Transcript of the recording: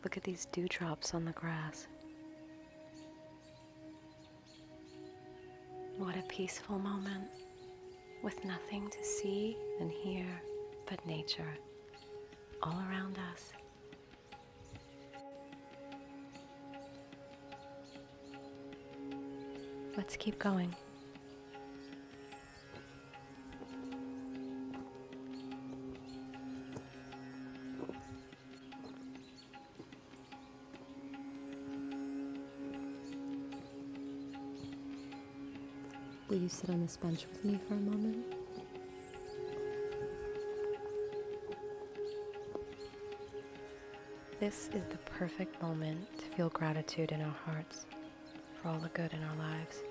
Look at these dewdrops on the grass. What a peaceful moment, with nothing to see and hear but nature all around us. Let's keep going. Will you sit on this bench with me for a moment? This is the perfect moment to feel gratitude in our hearts for all the good in our lives.